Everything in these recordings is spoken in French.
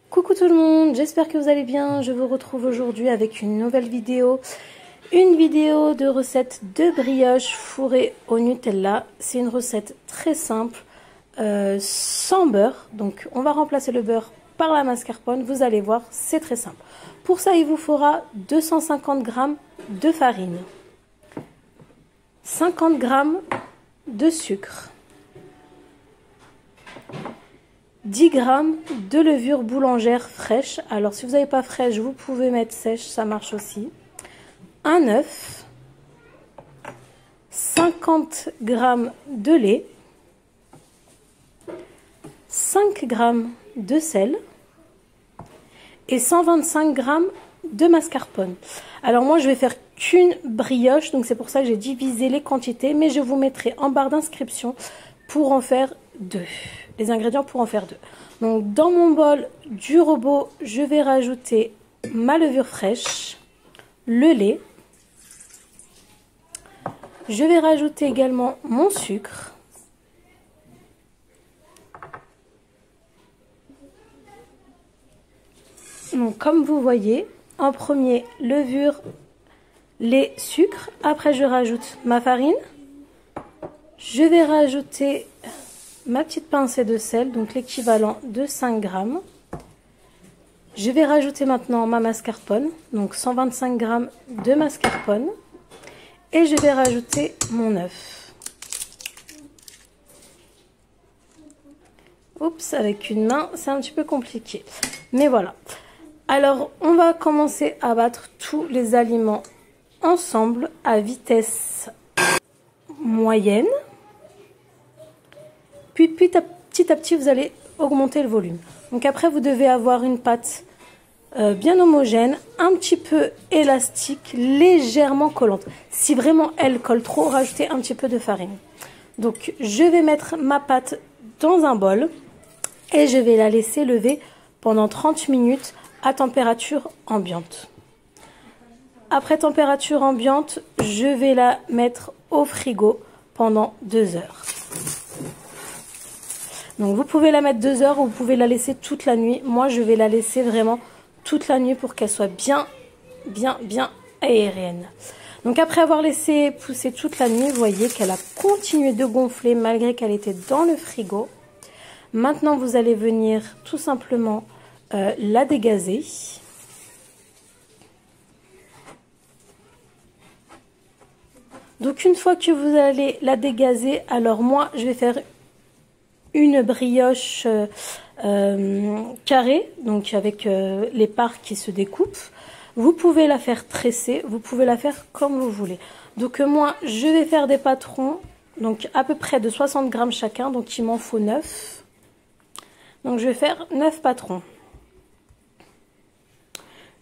Coucou tout le monde, j'espère que vous allez bien. Je vous retrouve aujourd'hui avec une nouvelle vidéo. Une vidéo de recette de brioche fourrée au Nutella. C'est une recette très simple, sans beurre. Donc on va remplacer le beurre par la mascarpone. Vous allez voir, c'est très simple. Pour ça, il vous faudra 250 g de farine, 50 g de sucre, 10 g de levure boulangère fraîche. Alors si vous n'avez pas fraîche, vous pouvez mettre sèche, ça marche aussi. Un œuf, 50 g de lait, 5 g de sel et 125 g de mascarpone. Alors moi je vais faire qu'une brioche, donc c'est pour ça que j'ai divisé les quantités, mais je vous mettrai en barre d'inscription pour en faire deux. Les ingrédients pour en faire deux. Donc dans mon bol du robot, je vais rajouter ma levure fraîche, le lait. Je vais rajouter également mon sucre. Donc comme vous voyez, en premier levure, lait, sucre. Après je rajoute ma farine. Je vais rajouter ma petite pincée de sel, donc l'équivalent de 5 g. Je vais rajouter maintenant ma mascarpone, donc 125 g de mascarpone. Et je vais rajouter mon œuf. Oups, avec une main, c'est un petit peu compliqué. Mais voilà. Alors, on va commencer à battre tous les aliments ensemble à vitesse moyenne. Puis petit à petit, vous allez augmenter le volume. Donc après, vous devez avoir une pâte bien homogène, un petit peu élastique, légèrement collante. Si vraiment elle colle trop, rajoutez un petit peu de farine. Donc je vais mettre ma pâte dans un bol et je vais la laisser lever pendant 30 minutes à température ambiante. Après température ambiante, je vais la mettre au frigo pendant 2 heures. Donc vous pouvez la mettre 2 heures ou vous pouvez la laisser toute la nuit. Moi je vais la laisser vraiment toute la nuit pour qu'elle soit bien aérienne. Donc après avoir laissé pousser toute la nuit, vous voyez qu'elle a continué de gonfler malgré qu'elle était dans le frigo. Maintenant vous allez venir tout simplement la dégazer. Donc une fois que vous allez la dégazer, alors moi je vais faire une brioche carrée, donc avec les parts qui se découpent. Vous pouvez la faire tresser, vous pouvez la faire comme vous voulez. Donc moi je vais faire des patrons, donc à peu près de 60 g chacun, donc il m'en faut 9. Donc je vais faire 9 patrons.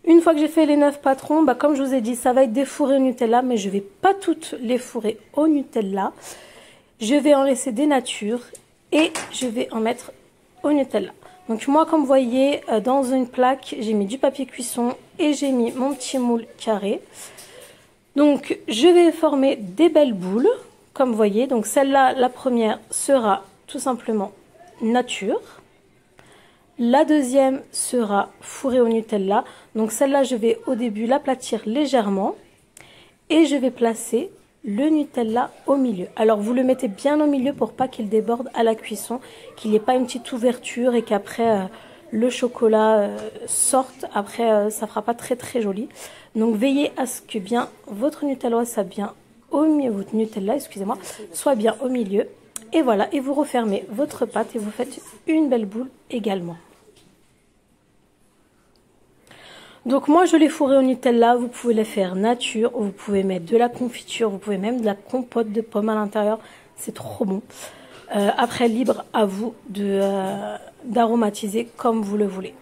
Une fois que j'ai fait les 9 patrons, comme je vous ai dit, ça va être des fourrés au Nutella, mais je ne vais pas toutes les fourrer au Nutella. Je vais en laisser des natures et je vais en mettre au Nutella. Donc moi, comme vous voyez, dans une plaque, j'ai mis du papier cuisson et j'ai mis mon petit moule carré. Donc je vais former des belles boules, comme vous voyez. Donc celle-là, la première, sera tout simplement nature. La deuxième sera fourrée au Nutella. Donc celle-là, je vais au début l'aplatir légèrement. Et je vais placer le Nutella au milieu. Alors vous le mettez bien au milieu pour pas qu'il déborde à la cuisson, qu'il n'y ait pas une petite ouverture et qu'après le chocolat sorte. Après ça fera pas très joli. Donc veillez à ce que bien votre Nutella soit bien au milieu, votre Nutella, excusez-moi, soit bien au milieu. Et voilà, et vous refermez votre pâte et vous faites une belle boule également. Donc moi je l'ai fourré au Nutella, vous pouvez les faire nature, vous pouvez mettre de la confiture, vous pouvez même de la compote de pommes à l'intérieur, c'est trop bon. Après libre à vous d'aromatiser comme vous le voulez.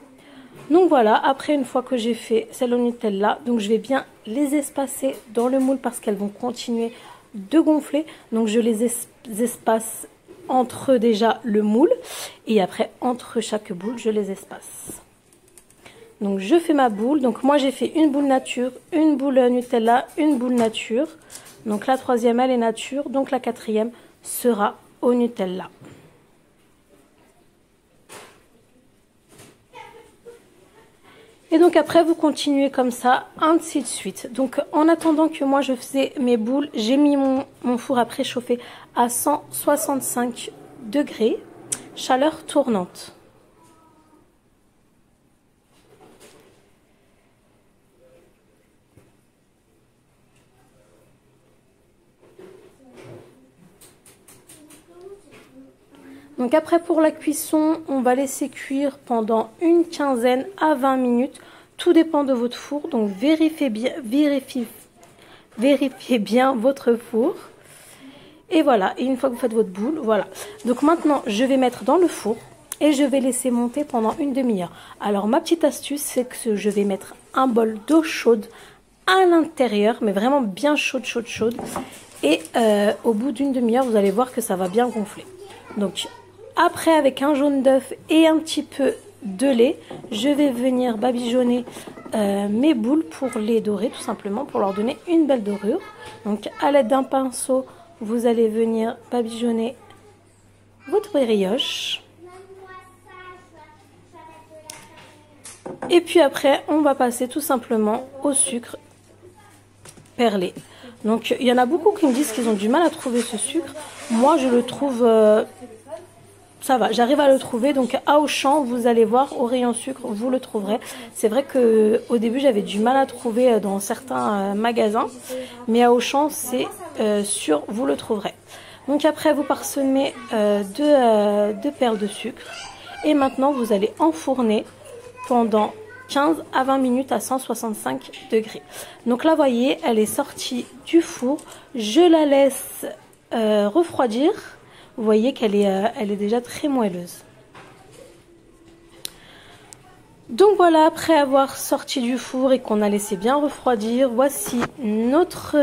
Donc voilà, après une fois que j'ai fait celle au Nutella, donc je vais bien les espacer dans le moule parce qu'elles vont continuer de gonfler. Donc je les espace entre déjà le moule et après entre chaque boule je les espace. Donc je fais ma boule, donc moi j'ai fait une boule nature, une boule Nutella, une boule nature. Donc la troisième elle est nature, donc la quatrième sera au Nutella. Et donc après, vous continuez comme ça, ainsi de suite. Donc en attendant que moi je faisais mes boules, j'ai mis mon four à préchauffer à 165 degrés, chaleur tournante. Donc après pour la cuisson, on va laisser cuire pendant une quinzaine à 20 minutes. Tout dépend de votre four, donc vérifiez bien votre four. Et voilà, et une fois que vous faites votre boule, voilà. Donc maintenant, je vais mettre dans le four et je vais laisser monter pendant une demi-heure. Alors ma petite astuce, c'est que je vais mettre un bol d'eau chaude à l'intérieur, mais vraiment bien chaude. Et au bout d'une demi-heure, vous allez voir que ça va bien gonfler. Donc après, avec un jaune d'œuf et un petit peu de lait, je vais venir badigeonner mes boules pour les dorer, tout simplement, pour leur donner une belle dorure. Donc à l'aide d'un pinceau, vous allez venir badigeonner votre brioche. Et puis après, on va passer tout simplement au sucre perlé. Donc il y en a beaucoup qui me disent qu'ils ont du mal à trouver ce sucre. Moi, je le trouve... ça va, j'arrive à le trouver. Donc à Auchan, vous allez voir, au rayon sucre, vous le trouverez. C'est vrai que au début, j'avais du mal à trouver dans certains magasins. Mais à Auchan, c'est sûr, vous le trouverez. Donc après, vous parsemez deux perles de sucre. Et maintenant, vous allez enfourner pendant 15 à 20 minutes à 165 degrés. Donc là, vous voyez, elle est sortie du four. Je la laisse refroidir. Vous voyez qu'elle est déjà très moelleuse. Donc voilà, après avoir sorti du four et qu'on a laissé bien refroidir, voici notre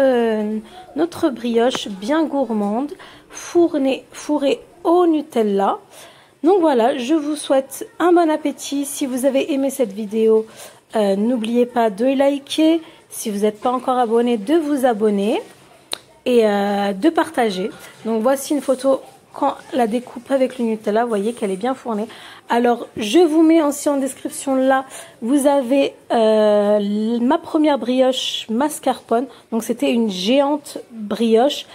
brioche bien gourmande, fourrée au Nutella. Donc voilà, je vous souhaite un bon appétit. Si vous avez aimé cette vidéo, n'oubliez pas de liker. Si vous n'êtes pas encore abonné, de vous abonner et de partager. Donc voici une photo quand la découpe avec le Nutella, vous voyez qu'elle est bien fournie. Alors, je vous mets aussi en description là, vous avez ma première brioche mascarpone. Donc, c'était une géante brioche.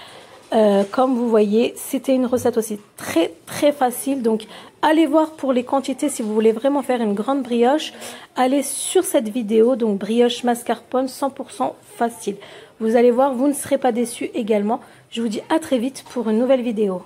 Comme vous voyez, c'était une recette aussi très facile. Donc, allez voir pour les quantités si vous voulez vraiment faire une grande brioche. Allez sur cette vidéo, donc brioche mascarpone 100% facile. Vous allez voir, vous ne serez pas déçus également. Je vous dis à très vite pour une nouvelle vidéo.